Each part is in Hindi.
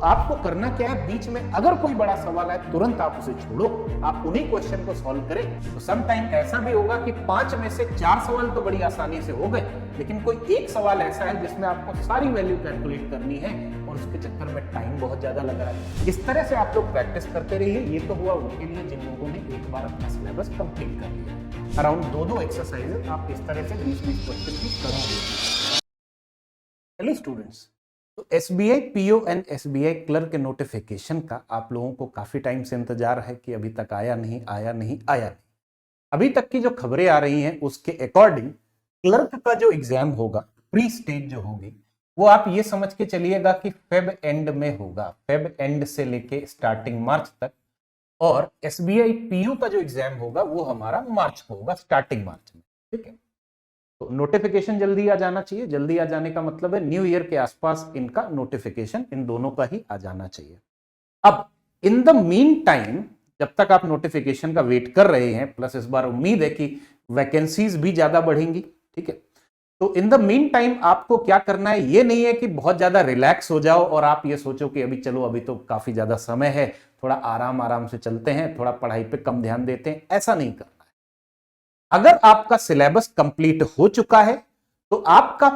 आपको करना क्या है, बीच में अगर कोई बड़ा सवाल है तुरंत आप उसे छोड़ो, आप उन्हीं क्वेश्चन को सॉल्व करें। तो सम टाइम ऐसा भी होगा कि 5 में से 4 सवाल तो बड़ी आसानी से हो गए, लेकिन कोई एक सवाल ऐसा है जिसमें आपको सारी वैल्यू कैलकुलेट करनी है और उसके चक्कर में टाइम बहुत ज्यादा लग रहा है। इस तरह से आप लोग प्रैक्टिस करते रहिए। ये तो हुआ उनके लिए जिन लोगों ने एक बार अपना सिलेबस कंप्लीट कर लिया। अराउंड 2-2 एक्सरसाइजेस आप इस तरह से 20-20 क्वेश्चन की करोगे। चलिए स्टूडेंट्स, तो SBI PO and SBI clerk के नोटिफिकेशन का आप लोगों को काफी टाइम से इंतजार है कि अभी तक आया नहीं। अभी तक की जो खबरें आ रही हैं उसके अकॉर्डिंग क्लर्क का जो एग्जाम होगा, प्री स्टेज जो होगी, वो आप ये समझ के चलिएगा कि फेब एंड में होगा, फेब एंड से लेके स्टार्टिंग मार्च तक। और एसबीआई पीओ का जो एग्जाम होगा वो हमारा मार्च को होगा, स्टार्टिंग मार्च में। ठीक है, तो नोटिफिकेशन जल्दी आ जाना चाहिए। जल्दी आ जाने का मतलब है न्यू ईयर के आसपास इनका नोटिफिकेशन इन दोनों का ही आ जाना चाहिए। अब इन द मीन टाइम, जब तक आप नोटिफिकेशन का वेट कर रहे हैं, प्लस इस बार उम्मीद है कि वैकेंसीज भी ज्यादा बढ़ेंगी। ठीक है, तो इन द मीन टाइम आपको क्या करना है, ये नहीं है कि बहुत ज्यादा रिलैक्स हो जाओ और आप ये सोचो कि अभी चलो अभी तो काफी ज्यादा समय है, थोड़ा आराम से चलते हैं, थोड़ा पढ़ाई पे कम ध्यान देते हैं, ऐसा नहीं करना है। अगर आपका सिलेबस कंप्लीट हो चुका है तो आपका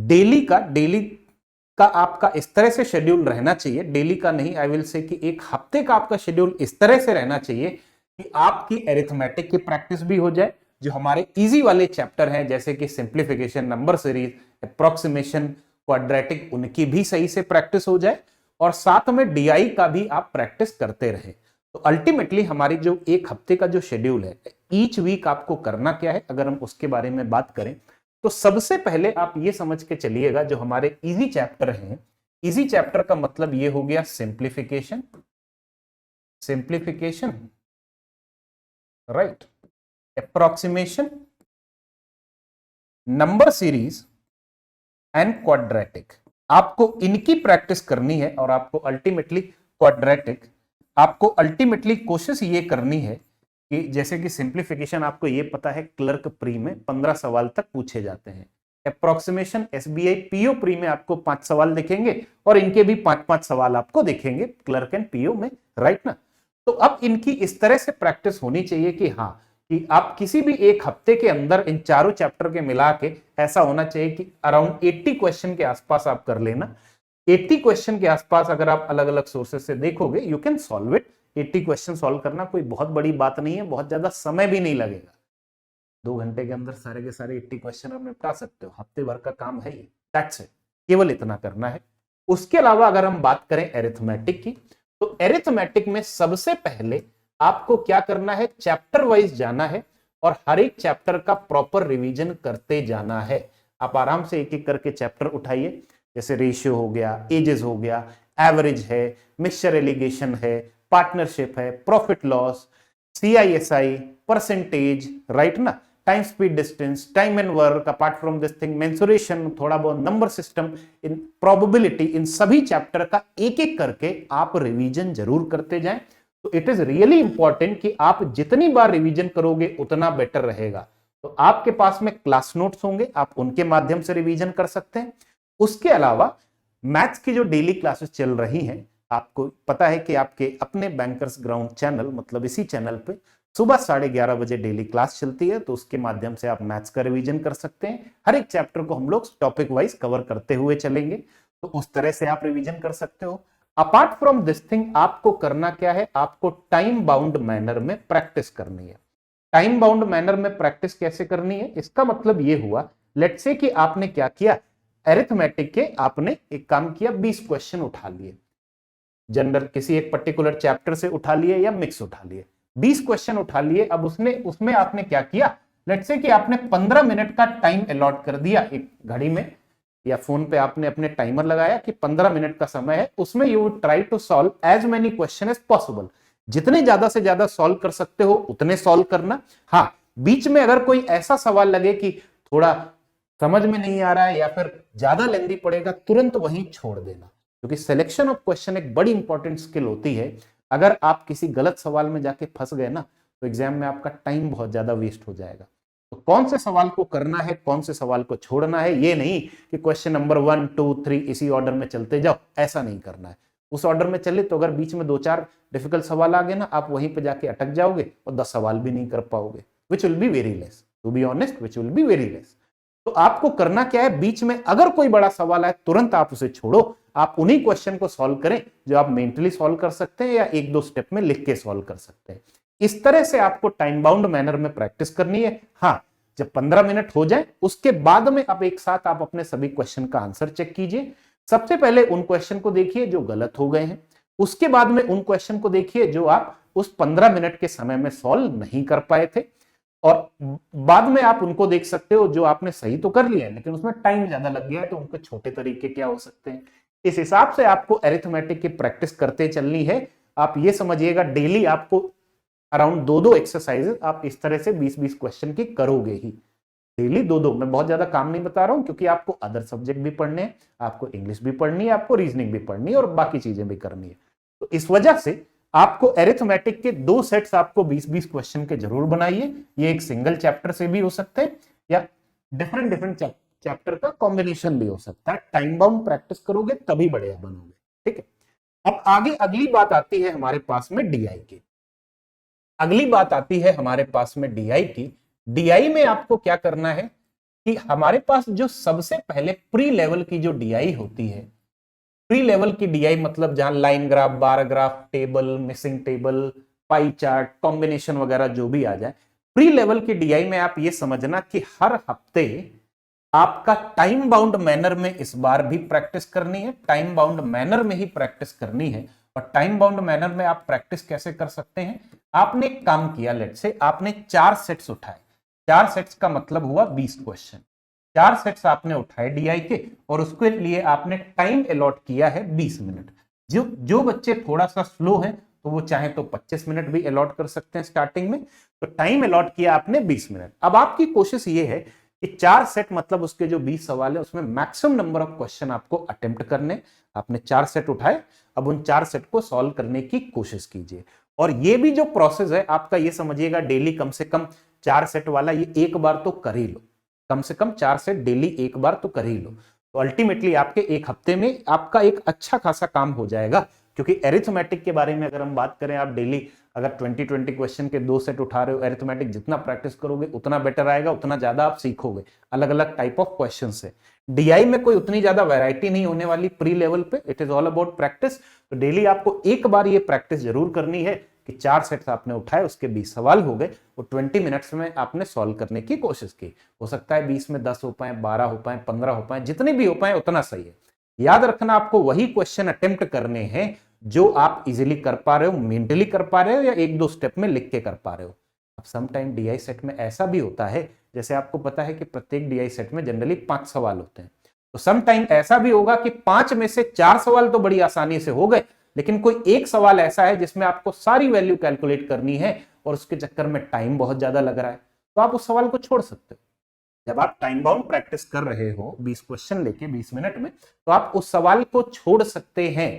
डेली का आपका इस तरह से शेड्यूल रहना चाहिए, डेली का नहीं, आई विल से कि एक हफ्ते का आपका शेड्यूल इस तरह से रहना चाहिए कि आपकी एरिथमेटिक की प्रैक्टिस भी हो जाए, जो हमारे इजी वाले चैप्टर हैं जैसे कि simplification, number series, approximation, quadratic, उनकी भी सही से प्रैक्टिस हो जाए और साथ में डीआई का भी आप प्रैक्टिस करते रहे। तो अल्टीमेटली हमारी जो एक हफ्ते का जो शेड्यूल है, ईच वीक आपको करना क्या है, अगर हम उसके बारे में बात करें तो सबसे पहले आप ये समझ के चलिएगा जो हमारे इजी चैप्टर हैं, इजी चैप्टर का मतलब ये हो गया simplification, right, approximation, number series and quadratic. आपको इनकी प्रैक्टिस करनी है और आपको अल्टीमेटली कोशिश ये करनी है कि जैसे कि सिंप्लीफिकेशन आपको ये पता है क्लर्क प्री में 15 सवाल तक पूछे जाते हैं, अप्रोक्सीमेशन एसबीआई पीओ प्री में आपको 5 सवाल दिखेंगे और इनके भी 5-5 सवाल आपको दिखेंगे क्लर्क एंड पीओ में, राइट ना। तो अब इनकी इस तरह से प्रैक्टिस होनी चाहिए कि हाँ, कि आप किसी भी एक हफ्ते के अंदर इन चारों चैप्टर के मिला के ऐसा होना चाहिए कि अराउंड 80 क्वेश्चन के आसपास आप कर लेना। 80 क्वेश्चन के आसपास अगर आप अलग अलग सोर्सेस से देखोगे, you can solve it. 80 question solve करना कोई बहुत बड़ी बात नहीं है, बहुत ज्यादा समय भी नहीं लगेगा। 2 घंटे के अंदर सारे के सारे 80 क्वेश्चन आप निपटा सकते हो, हफ्ते भर का काम है ये, दैट्स इट, केवल इतना करना है। उसके अलावा अगर हम बात करें एरिथमेटिक की, तो एरिथमेटिक में सबसे पहले आपको क्या करना है, चैप्टर वाइज जाना है और हर एक चैप्टर का प्रॉपर रिवीजन करते जाना है। आप आराम से एक एक करके चैप्टर उठाइए, जैसे रेशियो हो गया, एजेस हो गया, एवरेज है, मिक्सचर एलिगेशन है, पार्टनरशिप है, profit loss, CI SI, percentage, right ना, time speed distance, time and work, apart from this thing mensuration, थोड़ा बहुत नंबर सिस्टम, इन प्रोबेबिलिटी, इन सभी चैप्टर का एक एक करके आप रिवीजन जरूर करते जाएं। तो इट इज रियली इंपॉर्टेंट कि आप जितनी बार रिवीजन करोगे उतना बेटर रहेगा। तो आपके पास में क्लास नोट्स होंगे, आप उनके माध्यम से रिवीजन कर सकते हैं। उसके अलावा मैथ्स की जो डेली क्लासेस चल रही हैं, आपको पता है कि आपके अपने बैंकर्स ग्राउंड चैनल, मतलब इसी चैनल पे सुबह 11:30 बजे डेली क्लास चलती है, तो उसके माध्यम से आप मैथ्स का रिवीजन कर सकते हैं। हर एक चैप्टर को हम लोग टॉपिक वाइज कवर करते हुए चलेंगे, तो उस तरह से आप रिवीजन कर सकते हो। अपार्ट फ्रॉम दिस थिंग आपको करना क्या है, आपको टाइम बाउंड मैनर में प्रैक्टिस करनी है। टाइम बाउंड मैनर में प्रैक्टिस कैसे करनी है, इसका मतलब ये हुआ, लेट्स से कि आपने क्या किया, अरिथमेटिक के आपने एक काम किया, 20 क्वेश्चन उठा लिए, जनरल किसी एक पर्टिकुलर चैप्टर से उठा लिए या मिक्स उठा लिए, 20 क्वेश्चन उठा लिए। अब उसमें आपने क्या किया, लेट्स से कि आपने 15 मिनट का टाइम अलॉट कर दिया, एक घड़ी में या फोन पे आपने अपने टाइमर लगाया कि 15 मिनट का समय है, उसमें you would try to solve as many question as possible. जितने ज्यादा से ज्यादा सॉल्व कर सकते हो उतने सॉल्व करना। हाँ, बीच में अगर कोई ऐसा सवाल लगे कि थोड़ा समझ में नहीं आ रहा है या फिर ज्यादा लेंदी पड़ेगा, तुरंत वहीं छोड़ देना, क्योंकि सिलेक्शन ऑफ क्वेश्चन एक बड़ी इंपॉर्टेंट स्किल होती है। अगर आप किसी गलत सवाल में जाके फंस गए ना, तो एग्जाम में आपका टाइम बहुत ज्यादा वेस्ट हो जाएगा। तो कौन से सवाल को करना है, कौन से सवाल को छोड़ना है, ये नहीं कि क्वेश्चन नंबर 1, 2, 3 इसी ऑर्डर में चलते जाओ, ऐसा नहीं करना है। उस ऑर्डर में चले तो अगर बीच में 2-4 डिफिकल्ट सवाल आ गए ना, आप वहीं पे जाके अटक जाओगे और 10 सवाल भी नहीं कर पाओगे, which will be very less, to be honest, which will be very less. तो आपको करना क्या है, बीच में अगर कोई बड़ा सवाल आए तुरंत आप उसे छोड़ो, आप उन्हीं क्वेश्चन को सॉल्व करें जो आप मेंटली सॉल्व कर सकते हैं या 1-2 स्टेप में लिख के सॉल्व कर सकते हैं। इस तरह से आपको टाइम बाउंड मैनर में प्रैक्टिस करनी है। हाँ, जब 15 मिनट हो जाए उसके बाद में अब एक साथ आप अपने सभी क्वेश्चन का आंसर चेक कीजिए। सबसे पहले उन क्वेश्चन को देखिए जो गलत हो गए हैं, उसके बाद में उन क्वेश्चन को देखिए जो आप उस 15 मिनट के समय में सॉल्व नहीं कर पाए थे, और बाद में आप उनको देख सकते हो जो आपने सही तो कर लिया है लेकिन उसमें टाइम ज्यादा लग गया है, तो उनके छोटे तरीके क्या हो सकते हैं। इस हिसाब से आपको अरिथमेटिक की प्रैक्टिस करते चलनी है। आप ये समझिएगा डेली आपको अराउंड 2-2 एक्सरसाइजेस आप इस तरह से 20-20 क्वेश्चन की करोगे ही, डेली 2-2। मैं बहुत ज्यादा काम नहीं बता रहा हूं क्योंकि आपको अदर सब्जेक्ट भी पढ़ने हैं, आपको इंग्लिश भी पढ़नी है, आपको रीजनिंग भी पढ़नी है और बाकी चीजें भी करनी है। तो इस वजह से आपको अरिथमेटिक के 2 सेट्स आपको 20-20 क्वेश्चन के जरूर बनाइए। ये एक सिंगल चैप्टर से भी हो सकते हैं या डिफरेंट चैप्टर का कॉम्बिनेशन भी हो सकता है। टाइम बाउंड प्रैक्टिस करोगे तभी बढ़िया बनोगे, ठीक है। अब आगे अगली बात आती है हमारे पास में डीआई की। अगली बात आती है हमारे पास में डीआई की। डीआई में आपको क्या करना है कि हमारे पास जो सबसे पहले प्री लेवल की जो डीआई होती है, प्री लेवल की डीआई मतलब जहां line graph, bar graph, table, missing table, pie chart, combination वगैरह जो भी आ जाए, प्री लेवल की डीआई में आप ये समझना कि हर हफ्ते आपका टाइम बाउंड मैनर में इस बार भी प्रैक्टिस करनी है। टाइम बाउंड मैनर में ही प्रैक्टिस करनी है। और टाइम बाउंड मैनर में आप प्रैक्टिस कैसे कर सकते हैं, आपने एक काम किया, लेट से आपने 4 सेट्स उठाए, 4 सेट्स का मतलब हुआ 20 क्वेश्चन, 4 सेट्स आपने उठाए डीआई के और उसके लिए आपने टाइम अलॉट किया है 20 मिनट। जो बच्चे थोड़ा सा स्लो हैं तो वो चाहे तो 25 मिनट भी अलॉट कर सकते हैं स्टार्टिंग में। तो टाइम अलॉट किया आपने 20 मिनट। अब आपकी कोशिश ये है कि 4 सेट मतलब उसके जो 20 सवाल है उसमें मैक्सिमम नंबर ऑफ क्वेश्चन आपको अटेम्प्ट करने। आपने 4 सेट उठाए, अब उन 4 सेट को सॉल्व करने की कोशिश कीजिए। और ये भी जो प्रोसेस है आपका, ये समझिएगा डेली कम से कम 4 सेट वाला ये एक बार तो कर ही लो, कम से कम 4 सेट डेली एक बार तो कर ही लो। तो अल्टीमेटली आपके एक हफ्ते में आपका एक अच्छा खासा काम हो जाएगा। क्योंकि अरिथमेटिक के बारे में अगर हम बात करें, आप डेली अगर 20-20 क्वेश्चन के 2 सेट उठा रहे हो, अरिथमेटिक जितना प्रैक्टिस करोगे उतना बेटर आएगा, उतना ज्यादा आप सीखोगे। अलग अलग टाइप ऑफ क्वेश्चन से डीआई में कोई उतनी ज्यादा वैरायटी नहीं होने वाली प्री लेवल पे, it is all about practice. तो डेली आपको एक बार ये प्रैक्टिस जरूर करनी है कि 4 सेट्स आपने उठाए, उसके 20 सवाल हो गए, वो 20 मिनट्स में आपने सॉल्व करने की कोशिश की। हो सकता है 20 में 10 हो पाए, 12 हो पाए, 15 हो पाए, जितने भी हो पाए उतना सही है। याद रखना आपको वही क्वेश्चन अटेम्प्ट करने हैं जो आप इजीली कर पा रहे हो, मेंटली कर पा रहे हो या 1-2 स्टेप में लिख के कर पा रहे हो। अब सम टाइम डीआई सेट में ऐसा भी होता है, जैसे आपको पता है कि प्रत्येक डीआई सेट में जनरली 5 सवाल होते हैं, तो सम टाइम ऐसा भी होगा कि 5 में से 4 सवाल तो बड़ी आसानी से हो गए, लेकिन कोई एक सवाल ऐसा है जिसमें आपको सारी वैल्यू कैलकुलेट करनी है और उसके चक्कर में टाइम बहुत ज्यादा लग रहा है, तो आप उस सवाल को छोड़ सकते हो। जब आप टाइम बाउंड प्रैक्टिस कर रहे हो 20 क्वेश्चन लेके 20 मिनट में, तो आप उस सवाल को छोड़ सकते हैं।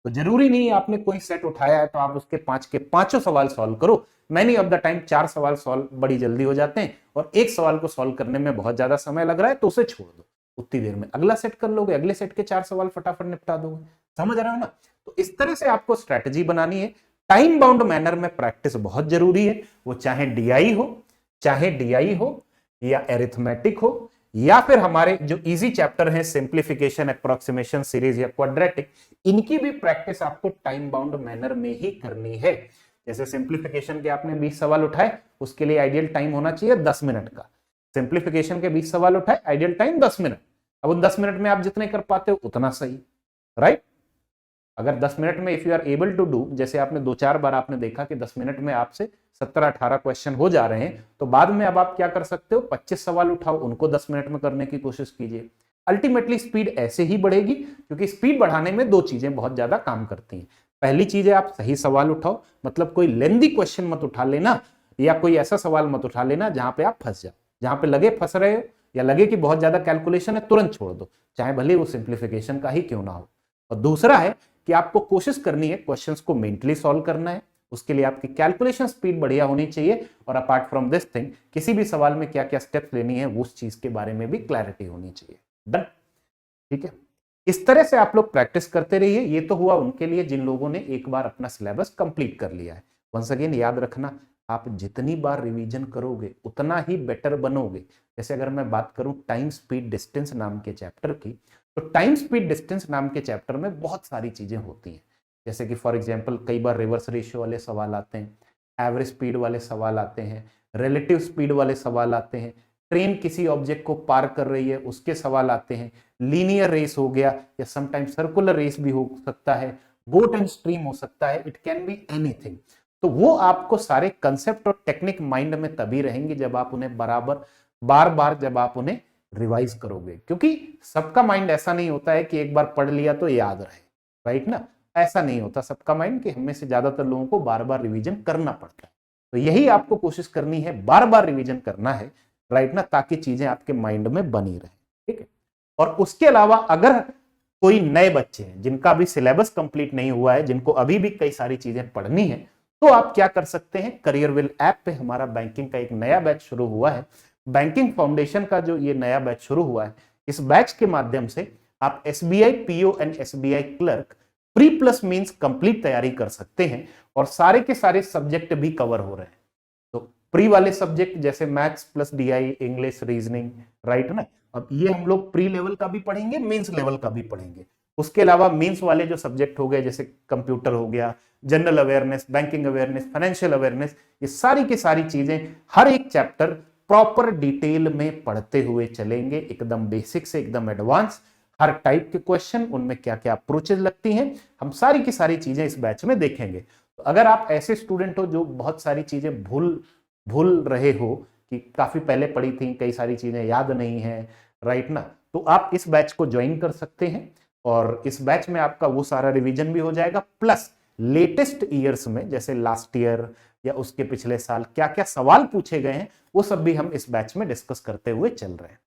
तो जरूरी नहीं आपने कोई सेट उठाया है तो आप उसके 5 के 5 सवाल सॉल्व करो। मैनी ऑफ द टाइम 4 सवाल सॉल्व बड़ी जल्दी हो जाते हैं और एक सवाल को सॉल्व करने में बहुत ज्यादा समय लग रहा है, तो उसे छोड़ दो, उतनी देर में अगला सेट कर लोगे, अगले सेट के 4 सवाल फटाफट निपटा दोगे। समझ रहे हो ना? तो इस तरह से आपको स्ट्रेटजी बनानी है। टाइम बाउंड मैनर में प्रैक्टिस बहुत जरूरी है, वो चाहे डीआई हो या एरिथमेटिक हो या फिर हमारे जो इजी चैप्टर हैं सिंप्लीफिकेशन, अप्रोक्सीमेशन, सीरीज या क्वाड्रेटिक, इनकी भी प्रैक्टिस आपको टाइम बाउंड मैनर में ही करनी है। जैसे सिंप्लीफिकेशन के आपने 20 सवाल उठाए, उसके लिए आइडियल टाइम होना चाहिए 10 मिनट का। सिंप्लीफिकेशन के 20 सवाल उठाए, आइडियल टाइम 10 मिनट। अब उन 10 मिनट में आप जितने कर पाते हो उतना सही, राइट। अगर 10 मिनट में if you are able to do, जैसे आपने 2-4 बार आपने देखा कि 10 मिनट में आपसे 17-18 क्वेश्चन हो जा रहे हैं, तो बाद में अब आप क्या कर सकते हो, 25 सवाल उठाओ, उनको 10 मिनट में करने की कोशिश कीजिए। अल्टीमेटली स्पीड ऐसे ही बढ़ेगी, क्योंकि स्पीड बढ़ाने में 2 चीजें बहुत ज्यादा काम करती हैं। पहली चीज है आप सही सवाल उठाओ, मतलब कोई लेंदी क्वेश्चन मत उठा लेना या कोई ऐसा सवाल मत उठा लेना जहां पे आप फंस जाओ, जहां पे लगे फंस रहे हो या लगे कि बहुत ज्यादा कैलकुलेशन है, तुरंत छोड़ दो, चाहे भले वो सिंप्लीफिकेशन का ही क्यों ना हो। और दूसरा है कि आपको कोशिश करनी है क्वेश्चंस को मेंटली सॉल्व करना है, उसके लिए आपकी कैलकुलेशन स्पीड बढ़िया होनी चाहिए। और अपार्ट फ्रॉम दिस थिंग, किसी भी सवाल में क्या क्या स्टेप्स लेनी है उस चीज के बारे में भी क्लैरिटी होनी चाहिए। डन, ठीक है। इस तरह से आप लोग प्रैक्टिस करते रहिए। ये तो हुआ उनके लिए जिन लोगों ने एक बार अपना सिलेबस कंप्लीट कर लिया है। वंस अगेन याद रखना, आप जितनी बार रिवीजन करोगे उतना ही बेटर बनोगे। जैसे अगर मैं बात करूं टाइम स्पीड डिस्टेंस नाम के चैप्टर की, तो टाइम स्पीड डिस्टेंस नाम के चैप्टर में बहुत सारी चीजें होती हैं। जैसे कि फॉर एग्जांपल कई बार रिवर्स रेशियो वाले सवाल आते हैं, एवरेज स्पीड वाले सवाल आते हैं, रिलेटिव स्पीड वाले सवाल आते हैं, ट्रेन किसी ऑब्जेक्ट को पार कर रही है उसके सवाल आते हैं, लीनियर रेस हो गया या समटाइम्स सर्कुलर रेस भी हो सकता है, बोट एंड स्ट्रीम हो सकता है, इट कैन बी एनीथिंग। तो वो आपको सारे कंसेप्ट और टेक्निक माइंड में तभी रहेंगे जब आप उन्हें बराबर बार बार जब आप उन्हें रिवाइज करोगे, क्योंकि सबका माइंड ऐसा नहीं होता है कि एक बार पढ़ लिया तो याद रहे, राइट ना। ऐसा नहीं होता सबका माइंड, कि हमें से ज्यादातर लोगों को बार बार रिवीजन करना पड़ता है। तो यही आपको कोशिश करनी है, बार बार रिवीजन करना है, राइट ना, ताकि चीजें आपके माइंड में बनी रहे, ठीक है। और उसके अलावा अगर कोई नए बच्चे हैं जिनका अभी सिलेबस कंप्लीट नहीं हुआ है, जिनको अभी भी कई सारी चीजें पढ़नी है, तो आप क्या कर सकते हैं, करियरविल ऐप पे हमारा बैंकिंग का एक नया बैच शुरू हुआ है। बैंकिंग फाउंडेशन का जो ये नया बैच शुरू हुआ है, इस बैच के माध्यम से आप SBI PO and SBI clerk pre plus means complete तैयारी कर सकते हैं, और सारे के सारे सब्जेक्ट भी कवर हो रहे हैं। तो प्री वाले सब्जेक्ट जैसे maths plus DI, English, reasoning, right ना, अब ये हम लोग प्री लेवल का भी पढ़ेंगे, मेंस लेवल का भी पढ़ेंगे। उसके अलावा मेंस वाले जो सब्जेक्ट हो गए जैसे कंप्यूटर हो गया, general awareness, banking awareness, financial awareness, ये सारी की सारी चीजें हर एक चैप्टर प्रॉपर डिटेल में पढ़ते हुए चलेंगे, एकदम बेसिक से एकदम एडवांस। हर टाइप के क्वेश्चन, उनमें क्या क्या अप्रोचेज लगती हैं, हम सारी की सारी चीजें इस बैच में देखेंगे। तो अगर आप ऐसे स्टूडेंट हो जो बहुत सारी चीजें भूल रहे हो, कि काफी पहले पढ़ी थी, कई सारी चीजें याद नहीं है, राइट ना, तो आप इस बैच को ज्वाइन कर सकते हैं। और इस बैच में आपका वो सारा रिवीजन भी हो जाएगा, प्लस लेटेस्ट ईयर्स में जैसे लास्ट ईयर या उसके पिछले साल क्या क्या सवाल पूछे गए हैं, वो सब भी हम इस बैच में डिस्कस करते हुए चल रहे हैं,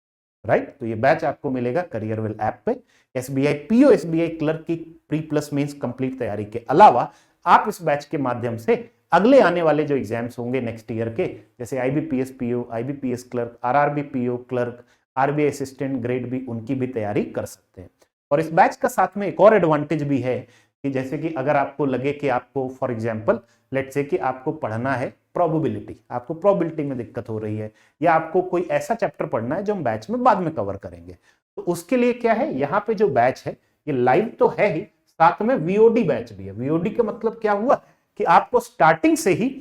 राइट। तो ये बैच आपको मिलेगा करियरविल ऐप पे। एसबीआई पीओ, एसबीआई क्लर्क की प्री प्लस मींस कंप्लीट तैयारी के अलावा आप इस बैच के माध्यम से अगले आने वाले जो एग्जाम्स होंगे नेक्स्ट ईयर के, जैसे IBPS PO, IBPS clerk, RRB PO clerk, RBI assistant grade B, उनकी भी तैयारी कर सकते हैं। और इस बैच का साथ में एक और एडवांटेज भी है, कि जैसे कि अगर आपको लगे कि आपको फॉर एग्जांपल लेट्स से कि आपको पढ़ना है प्रोबेबिलिटी, आपको प्रोबेबिलिटी में दिक्कत हो रही है, या आपको कोई ऐसा चैप्टर पढ़ना है जो हम बैच में बाद में कवर करेंगे, तो उसके लिए क्या है, यहाँ पे जो बैच है ये लाइव तो है ही, साथ में वीओडी बैच भी है। वीओडी का मतलब क्या हुआ, कि आपको स्टार्टिंग से ही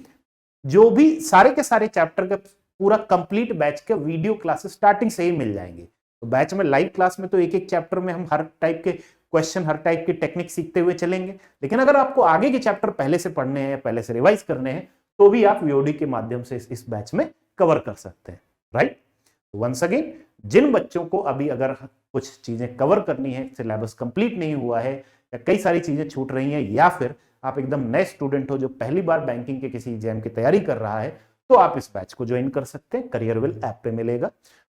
जो भी सारे के सारे चैप्टर का पूरा कंप्लीट बैच के वीडियो क्लासेस स्टार्टिंग से ही मिल जाएंगे। तो बैच में लाइव क्लास में तो एक एक चैप्टर में हम हर टाइप के क्वेश्चन, हर टाइप की टेक्निक सीखते हुए चलेंगे, लेकिन अगर आपको आगे के चैप्टर पहले से पढ़ने हैं या पहले से रिवाइज करने हैं, तो भी आप वीओडी के माध्यम से इस बैच में कवर कर सकते हैं, राइट। वंस अगेन, जिन बच्चों को अभी अगर कुछ चीजें कवर करनी है, सिलेबस कंप्लीट नहीं हुआ है, या कई सारी चीजें छूट रही हैं, या फिर आप एकदम नए स्टूडेंट हो जो पहली बार बैंकिंग के किसी एग्जाम की तैयारी कर रहा है, तो आप इस बैच को ज्वाइन कर सकते हैं, करियरविल ऐप पे मिलेगा।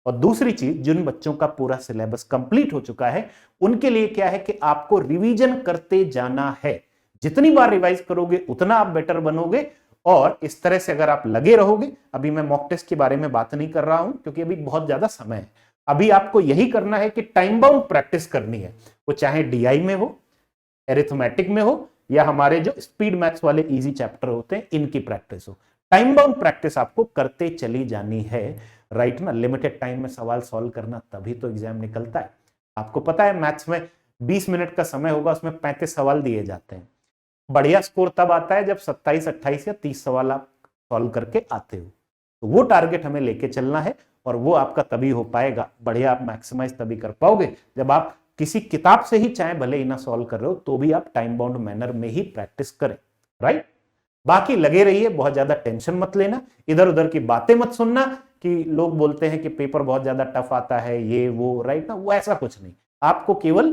और दूसरी चीज, जिन बच्चों का पूरा सिलेबस कंप्लीट हो चुका है, उनके लिए क्या है कि आपको रिवीजन करते जाना है। जितनी बार रिवाइज करोगे उतना आप बेटर बनोगे। और इस तरह से अगर आप लगे रहोगे, अभी मैं मॉक टेस्ट के बारे में बात नहीं कर रहा हूं क्योंकि अभी बहुत ज्यादा समय है, अभी आपको यही करना है कि टाइम बाउंड प्रैक्टिस करनी है, वो चाहे डीआई में हो, एरिथमेटिक में हो, या हमारे जो स्पीड मैथ्स वाले इजी चैप्टर होते हैं इनकी प्रैक्टिस हो। टाइम बाउंड प्रैक्टिस आपको करते चली जानी है, राइट ना। लिमिटेड टाइम में सवाल सॉल्व करना, तभी तो एग्जाम निकलता है। आपको पता है मैथ्स में 20 मिनट का समय होगा, उसमें 35 सवाल दिए जाते हैं। बढ़िया स्कोर तब आता है जब 27, 28 या 30 सवाल आप सॉल्व करके आते हो। तो वो टारगेट हमें लेके चलना है, और वो आपका तभी हो पाएगा, बढ़िया आप मैक्सिमाइज तभी कर पाओगे जब आप किसी किताब से ही चाहे भले ही ना सॉल्व कर रहे हो, तो भी आप टाइम बाउंड मैनर में ही प्रैक्टिस करें, राइट। बाकी लगे रहिए, बहुत ज्यादा टेंशन मत लेना, इधर उधर की बातें मत सुनना कि लोग बोलते हैं कि पेपर बहुत ज्यादा टफ आता है, ये वो, राइट ना, वो ऐसा कुछ नहीं। आपको केवल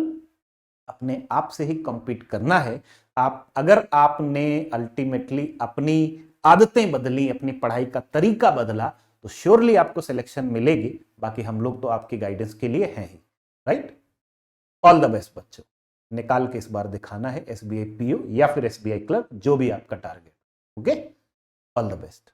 अपने आप से ही कम्पीट करना है। आप अगर आपने अल्टीमेटली अपनी आदतें बदली, अपनी पढ़ाई का तरीका बदला, तो श्योरली आपको सिलेक्शन मिलेगी। बाकी हम लोग तो आपकी गाइडेंस के लिए हैं ही, राइट। ऑल द बेस्ट बच्चों, निकाल के इस बार दिखाना है एसबीआई पीओ या फिर एसबीआई क्लर्क, जो भी आपका target, okay. All the best.